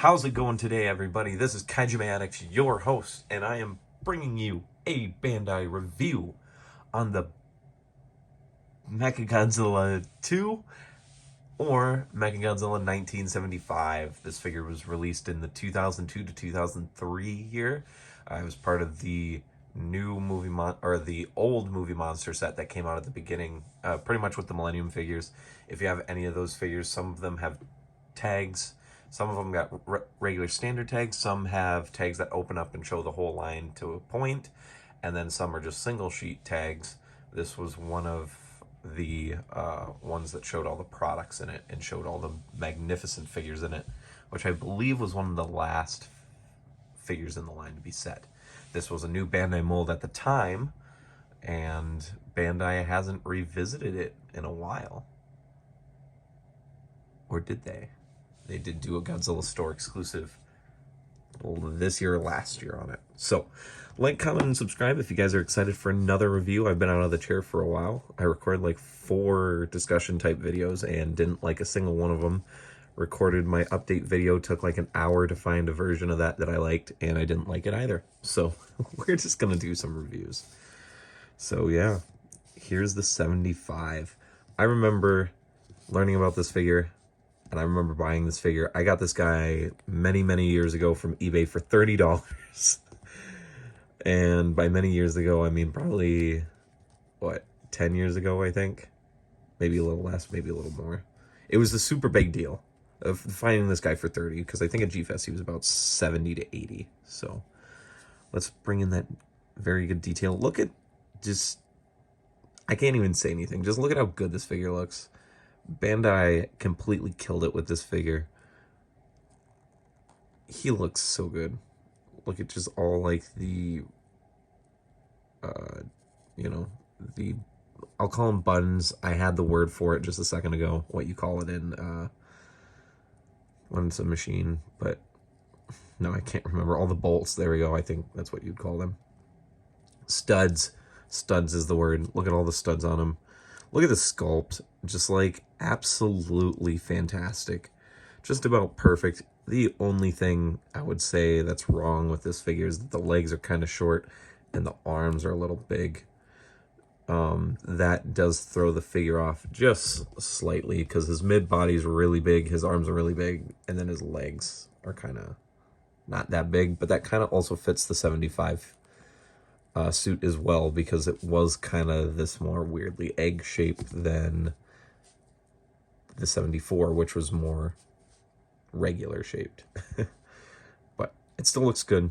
How's it going today, everybody? This is Kaiju Addict, your host, and I am bringing you a Bandai review on the MechaGodzilla 2 or MechaGodzilla 1975. This figure was released in the 2002 to 2003 year. It was part of the new or the old movie monster set that came out at the beginning, pretty much with the Millennium figures. If you have any of those figures, some of them have tags. Some of them got regular standard tags. Some have tags that open up and show the whole line to a point, and then some are just single sheet tags. This was one of the ones that showed all the products in it and showed all the magnificent figures in it, which I believe was one of the last figures in the line to be set. This was a new Bandai mold at the time, and Bandai hasn't revisited it in a while. Or did they? They did do a Godzilla store exclusive this year or last year on it. So, like, comment, and subscribe if you guys are excited for another review. I've been out of the chair for a while. I recorded like 4 discussion type videos and didn't like a single one of them. Recorded my update video, took like an hour to find a version of that I liked, and I didn't like it either. So, we're just gonna do some reviews. So yeah, here's the 75. I remember learning about this figure, and I remember buying this figure. I got this guy many, many years ago from eBay for $30. And by many years ago, I mean probably, what, 10 years ago, I think? Maybe a little less, maybe a little more. It was a super big deal of finding this guy for 30, because I think at G-Fest he was about 70 to 80. So let's bring in that very good detail. Look at just, I can't even say anything. Just look at how good this figure looks. Bandai completely killed it with this figure. He looks so good. Look at just all like the, the, I'll call them buttons. I had the word for it just a second ago, what you call it in, when it's a machine, but no, I can't remember. All the bolts, there we go. I think that's what you'd call them. Studs. Studs is the word. Look at all the studs on them. Look at the sculpt, just like absolutely fantastic. Just about perfect. The only thing I would say that's wrong with this figure is that the legs are kind of short and the arms are a little big. That does throw the figure off just slightly, because his mid-body is really big, his arms are really big, and then his legs are kind of not that big, but that kind of also fits the 75 suit as well, because it was kind of this more weirdly egg shaped than the 74, which was more regular shaped. But it still looks good.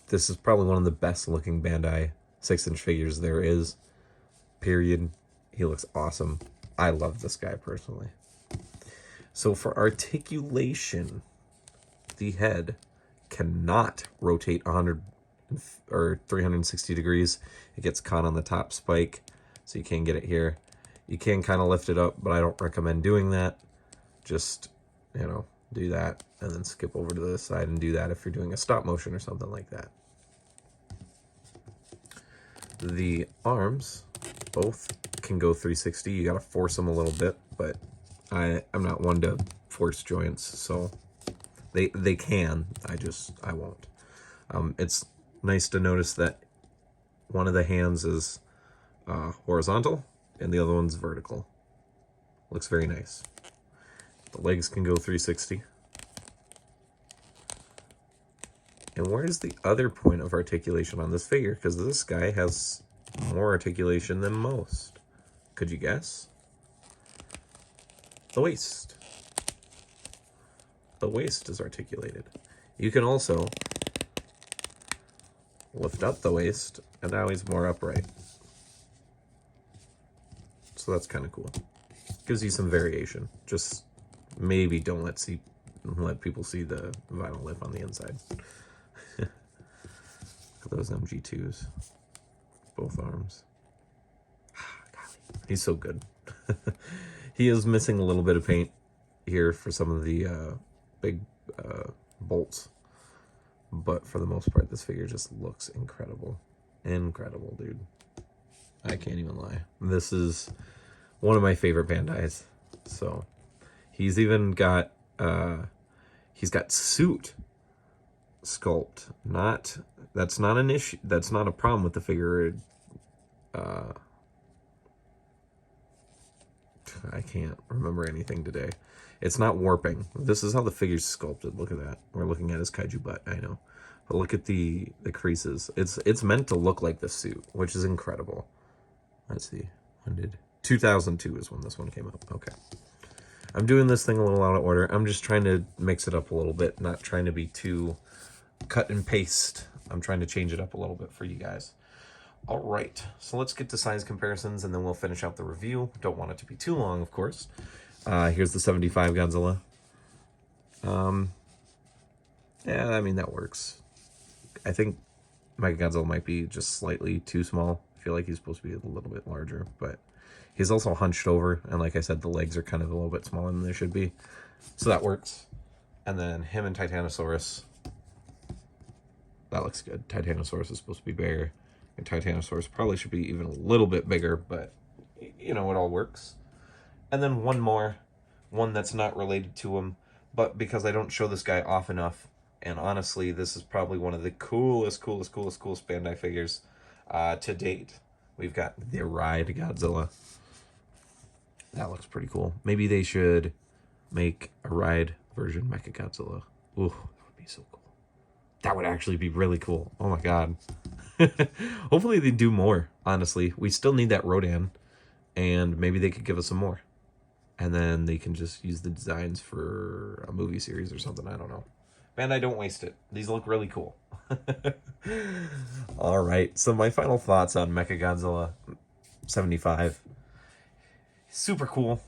This is probably one of the best looking Bandai 6-inch figures there is, period. He looks awesome. I love this guy personally. So for articulation, the head cannot rotate 100 or 360 degrees. It gets caught on the top spike, so you can't get it here. You can kind of lift it up, but I don't recommend doing that. Just, do that and then skip over to the side and do that if you're doing a stop motion or something like that. The arms both can go 360. You gotta force them a little bit, but I'm not one to force joints, so they can. I won't. It's nice to notice that one of the hands is horizontal and the other one's vertical. Looks very nice. The legs can go 360. And where's the other point of articulation on this figure? Because this guy has more articulation than most. Could you guess? The waist. The waist is articulated. You can also lift up the waist, and now he's more upright. So that's kind of cool. Gives you some variation. Just maybe don't let people see the vinyl lip on the inside. Look at those MG2s. Both arms. Golly, he's so good. He is missing a little bit of paint here for some of the big bolts. But for the most part, this figure just looks incredible. Incredible, dude. I can't even lie. This is one of my favorite Bandais. So he's even got He's got suit sculpt. That's not an issue. That's not a problem with the figure. I can't remember anything today. It's not warping. This is how the figure's sculpted. Look at that. We're looking at his kaiju butt, I know. But look at the creases. It's meant to look like the suit, which is incredible. Let's see. When did 2002 is when this one came out. Okay. I'm doing this thing a little out of order. I'm just trying to mix it up a little bit, not trying to be too cut and paste. I'm trying to change it up a little bit for you guys. All right, so let's get to size comparisons, and then we'll finish out the review. Don't want it to be too long, of course. Here's the 75 Godzilla. Yeah, I mean, that works. I think MechaGodzilla might be just slightly too small. I feel like he's supposed to be a little bit larger, but he's also hunched over, and like I said, the legs are kind of a little bit smaller than they should be. So that works. And then him and Titanosaurus. That looks good. Titanosaurus is supposed to be bigger. And Titanosaurus probably should be even a little bit bigger, but, you know, it all works. And then one more. One that's not related to him, but because I don't show this guy off enough, and honestly, this is probably one of the coolest Bandai figures to date. We've got the Ride Godzilla. That looks pretty cool. Maybe they should make a Ride version MechaGodzilla. Ooh, that would be so cool. That would actually be really cool. Oh my god. Hopefully they do more, honestly. We still need that Rodan, and maybe they could give us some more. And then they can just use the designs for a movie series or something. I don't know. Bandai, don't waste it. These look really cool. All right, so my final thoughts on MechaGodzilla 75. Super cool.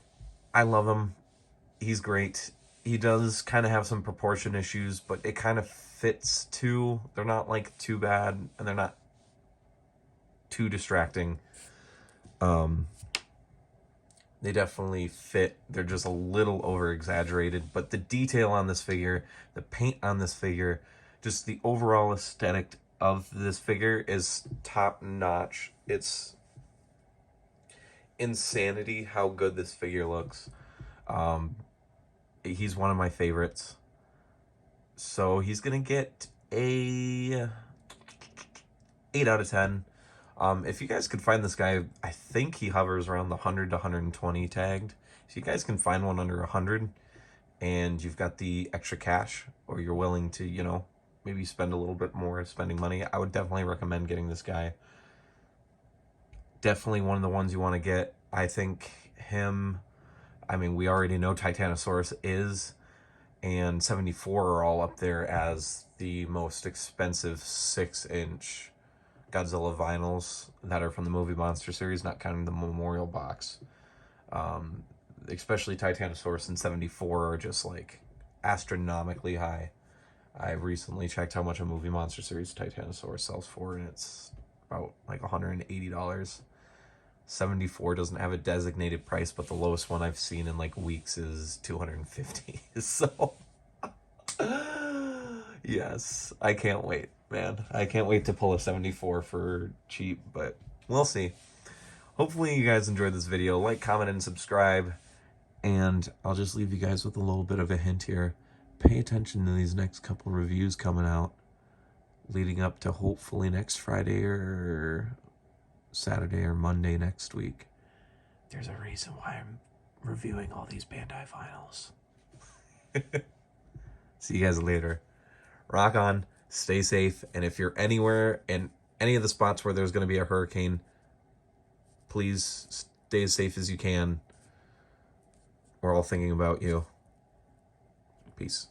I love him. He's great. He does kind of have some proportion issues, but it kind of fits too. They're not like too bad, and they're not too distracting. They definitely fit. They're just a little over exaggerated, but the detail on this figure, the paint on this figure, just the overall aesthetic of this figure is top notch. It's insanity how good this figure looks. He's one of my favorites. So he's gonna get a 8 out of 10. If you guys could find this guy, I think he hovers around the 100 to 120 tagged. So you guys can find one under 100, and you've got the extra cash, or you're willing to, you know, maybe spend a little bit more spending money. I would definitely recommend getting this guy. Definitely one of the ones you want to get. I think him, I mean, we already know Titanosaurus is, and 74 are all up there as the most expensive 6-inch Godzilla vinyls that are from the movie monster series, not counting the memorial box. Especially Titanosaurus and 74 are just like astronomically high. I recently checked how much a movie monster series Titanosaurus sells for, and it's about like $180. 74 doesn't have a designated price, but the lowest one I've seen in like weeks is $250. So yes, I can't wait, man. I can't wait to pull a 74 for cheap, but we'll see. Hopefully you guys enjoyed this video. Like, comment, and subscribe. And I'll just leave you guys with a little bit of a hint here. Pay attention to these next couple reviews coming out, leading up to hopefully next Friday or Saturday or Monday next week. There's a reason why I'm reviewing all these Bandai vinyls. See you guys later. Rock on, stay safe, and if you're anywhere in any of the spots where there's going to be a hurricane, please stay as safe as you can. We're all thinking about you. Peace.